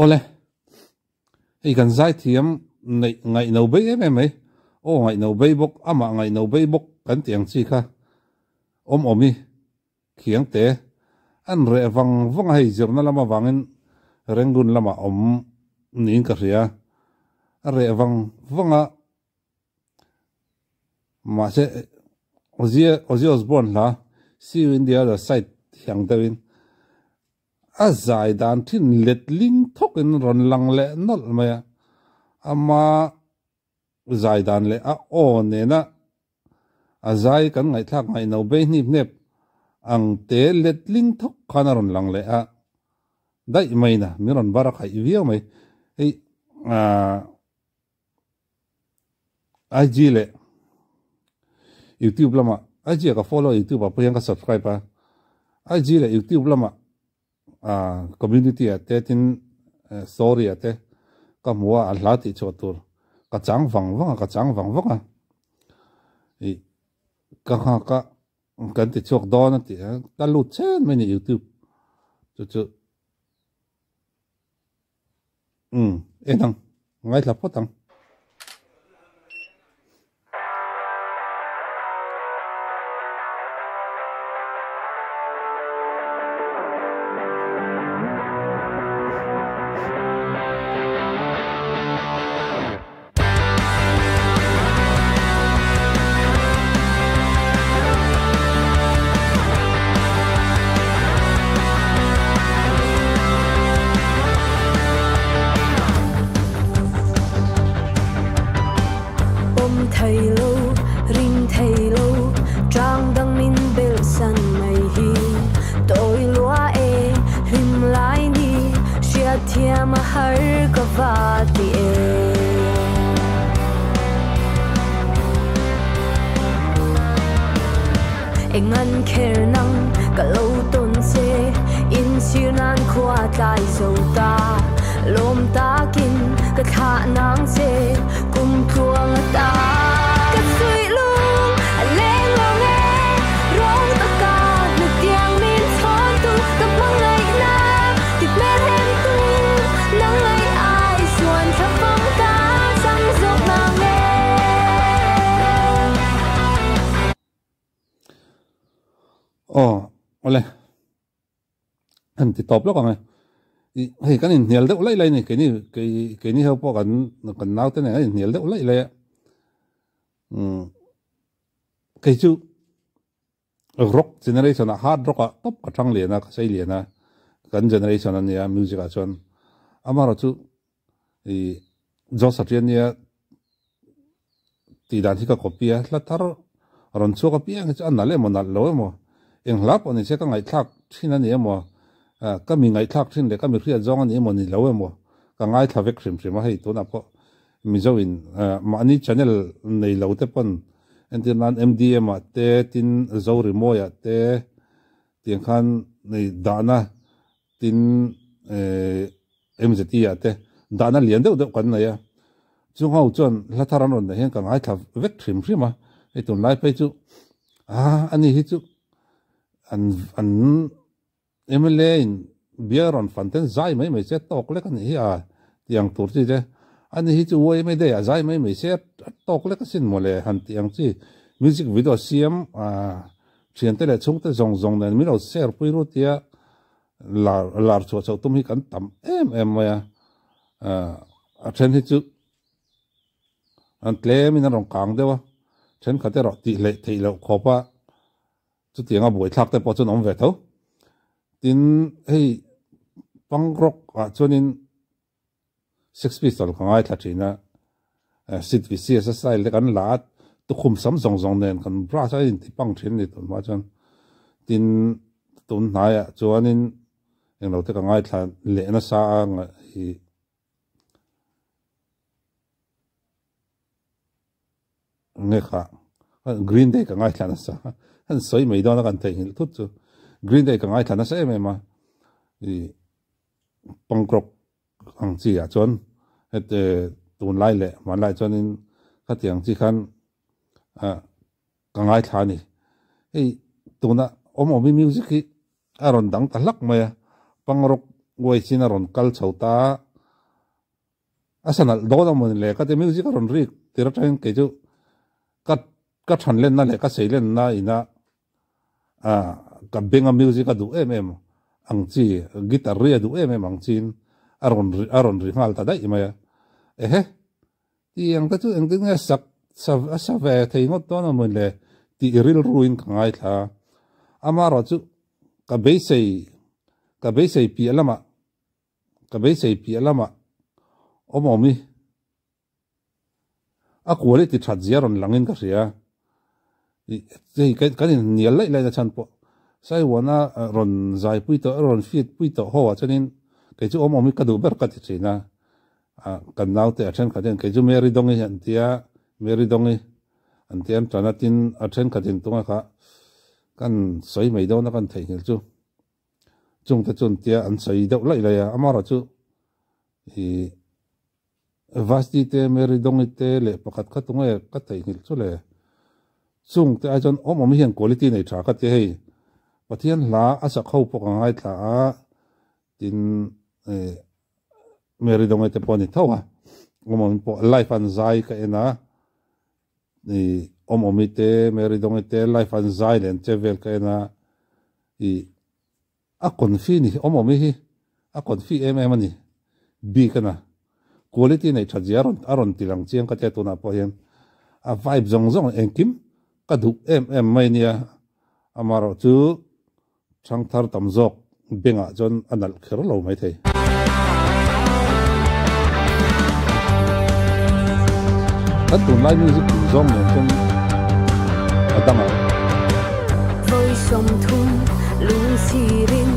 ole ei kan zai thiam nei ngai no be em mai o ngai no be bok ama ngai no be bok kan tiang chi kha omi khiang te an re wang wang hei zirna lama wangin rengun lama nin ka ria re wang wanga ma se Ozzy Osbourne la see you in the other side hiang dawin a zai dan thin let ling thok in ron lang le nol maya ama zai dan le a o ne na a zai kan ngai thak ngai no be ni nep ang te let ling thok khana ron lang le a dai mai na mi ron bara khai viau mai ei IG le YouTube lama IG ka follow YouTube pa yang ka subscribe pa IG le YouTube lama community ate tin story ate ka mua a hlati chotur ka chang wang wang e ka kan ti chok don ti ka lu chen me ni YouTube chu enang ngai la potang Engan kher nang kalo ton se in sir nan khwa tlai so ta lom ta kin ka tha nang se kum thuang ta ka sui lung a leng long e rong ta ka na tiang min thon tu ka mang ngai na ti me hem tu nang ngai ai suan tha phong ta sang zok nang e ole an ti top lo ka ngai hei kan in nial de ulai lai ni ke ni ho po kan nau te ne nial de ulai lai ke chu rock generation a hard rock a top ka thang le na ka sai le na kan generation an ya music a chon amaro chu e jo satrian ya ti dan thi ka copy a la tar ron chu ka pi ang cha na le mo na lo mo eng lap oni se ka ngai thak thin ani mo ka mi ngai thak thin le ka mi khria zong ani mo ni lo mo ka ngai thavek khrim khrim a hei to na po mi zo in mani channel nei lo te pon entin MDM a te tin zo ri mo ya te tiang khan nei dana tin MZT ya te dana lian de kan na ya chung hau chon la tharan ron hen ka ngai thavek khrim khrim a ei ton lai pe chu ani hi chu an MLA in Bieron Fanten zai mai se tok le kan hi a tiang tur chi je ani hi chu woi mai de a zai mai se tok le ka sin mo le han tiang chi music video siam thian te le chung te zong nen mi lo share pui ru tia lar cho tum hi kan tam em ya a then hi chu an tle mi na rong kang dewa then khate ro ti le thei lo khopa chu tianga boi thak te po chun om ve tho tin hei punk rock a chunin Sex Pistols ka ngai thathina sit vi cs style le kan lat tu khum sam zong nen kan bra sa in ti pang thin ni ton ma chan tin tun na ya chuanin eng lo te ka ngai thla le na sa nga hi nge kha Green Day ka ngai thla na sa han soi mai do na kan thei hil thut chu Green Day ka ngai thla na sa em ma i punk rock ang chi a chon het tun lai le man lai chonin kha tiang chi khan ka ngai thla ni ei tuna omi music hi aron dang talak maya pangrok woi china ron kal chauta asanal dona mon le ka te music ron ri tira train ke ju ka than len na le ka sei len na ina ka benga music adu em ang chi guitar ri adu em ang chin aron ri ngal ta dai ma ya he ti ang ta chu ang ting sak sa ve thei ngot dona mon le ti ril ruin ka ngai tha amaro chu ka be sei pi alama omomi a quality thatziaron langin ka ria ei kanin nial lai na chan po sai wana ron zai puito ron fit puito ho chanin ke chu omomi ka du ber ka ti china kan nau te athen ka den ke chu meri dongi antian tranatin athen ka den tunga ka kan soi mai do na kan thei hil chu chung ta chun tia an soi do lai ya amara chu hi vasti te meri dongi te le pakat ka tunga ka thei hil chu le chung te a chon omomi hian quality nei tha ka te hei pathian la asa khau po ka ngai tha a tin meri dongi te poni thawa omomi po life an zai ka ena ni omomi te meri dongi te life an zai len chevel ka ena I a konfi ni omomi hi a konfi ani bi kana quality nei thajiaron aron tilang chiang ka te tuna po hian a vibe zong engkim ka du mai nia amaro chu changthar tamjok benga jon anal kher lo mai thei kan tun lai music zong nen chen adama với sông thun lung sirin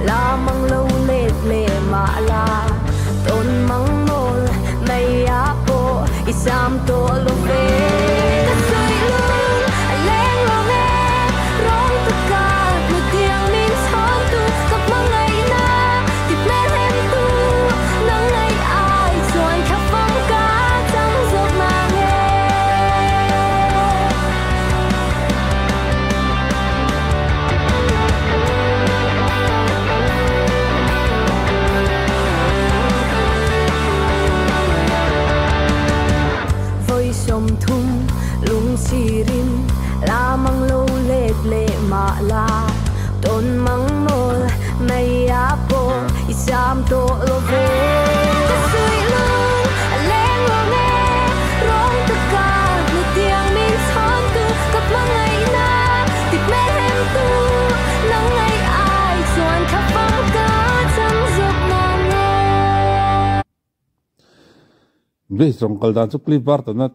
la mang lâu lệ lệ mà la tôn mang mol mày apo isam to lo ve soi lung leng lo nghe rong tất cả một tiếng min son tu cặp mang ngày na tít lên hem tu nắng ngày ai rồi khắp phong cá trắng rộp mà nghe sông thung lung sirin la mang lâu lệ lệ mà la tôn mang mol mày apo isam to lo ve sui lung leng lo nghe rong tất cả một tiếng min son tu cặp mang ngày na tít mê hem tu nắng ngày ai xuân khắp phong cá trắng rộp mà nghe ve trong kaldan chu clip bar na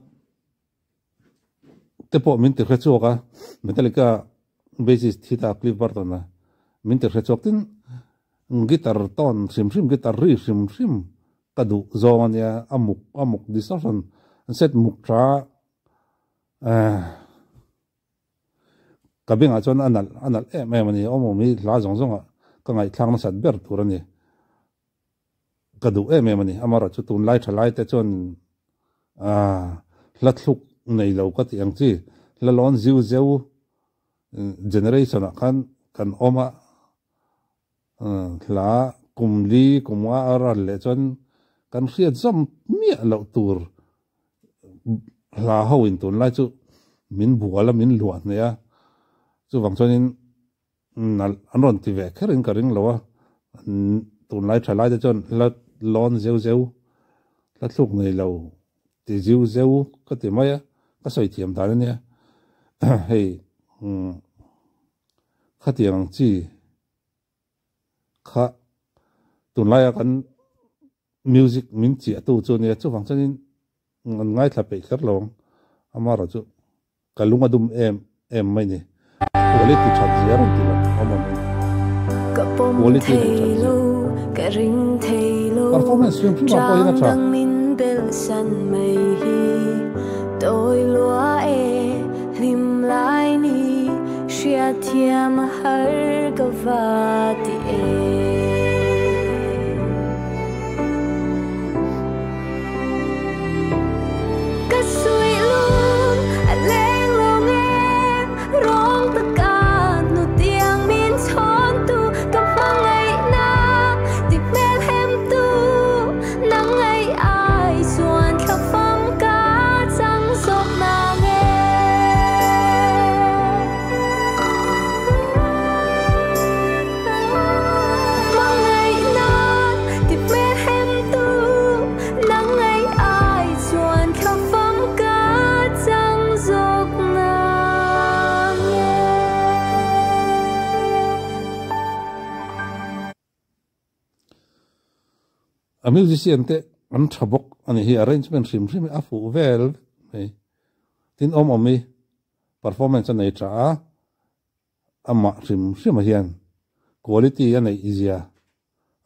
te po min te khachoka metallica basis thita clip bartona min te khachok tin guitar ton sim guitar ri sim kadu zonia amuk distortion set muk tra kabinga chon anal mani omomi la zonga ka ngai thlang na sat ber turani kadu mani amara chu tun lai thalai te chon lathluk nei lo ka ti ang chi la lon ziu zeu generation kan oma la kumli kumwa ara le chon kan khiat zam mi lo tur la ho in tun lai chu min buala min luat ne ya chu wang chonin anron ti ve kherin karing lowa tun lai thalai de chon la lon zeu la thluk nei lo ti ziu zeu ka ti maya ka soi thiam ta ne hei khatiang chi kha tun lai kan music min chi tu chu ne chu wang chanin ngai thla pe khar long amara chu kalunga dum em mai ni quality chat ziaron ti lo amon quality chat ka ring thelo performance film phim pa ina cha min bel san mai hi tôi lúa lim lại ni xia thiam har ka vati ka sui luôn leng lo nghe rong tất cả nụ tiếng min son tu ka phang ngày na tip mel hem tu nắng ngày ai a musician te an thabok ani hi arrangement rim a fu vel ei tin omi performance nei tra ama rim hian quality anei izia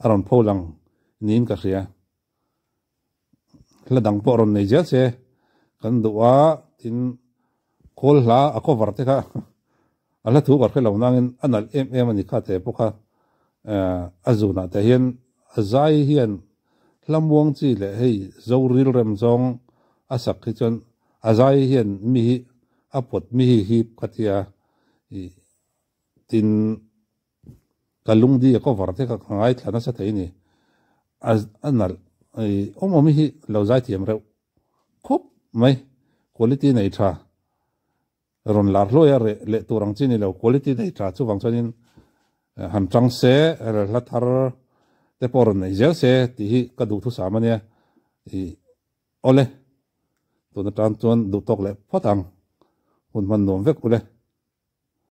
aron pholang nin ka ria ladang poron nei ja se kan duwa tin kol hla a cover te ka ala thu war khelo nangin anal ani kha te poka azuna te hian azai hian lamwang chi le hei zoril rem zong asak hi chon azai hian mi apot mi hi katia tin kalung di ko varte ka ngai thana sa theini az anal omomi hi lozai tiam re khop mai quality nei tha ron lar lo ya le turang chini lo quality nei tha chu wang chonin han chang se la thar te por nei zel se ti hi ka du thu samania ole tu na tan chon du tok le photang hun man nom vek ule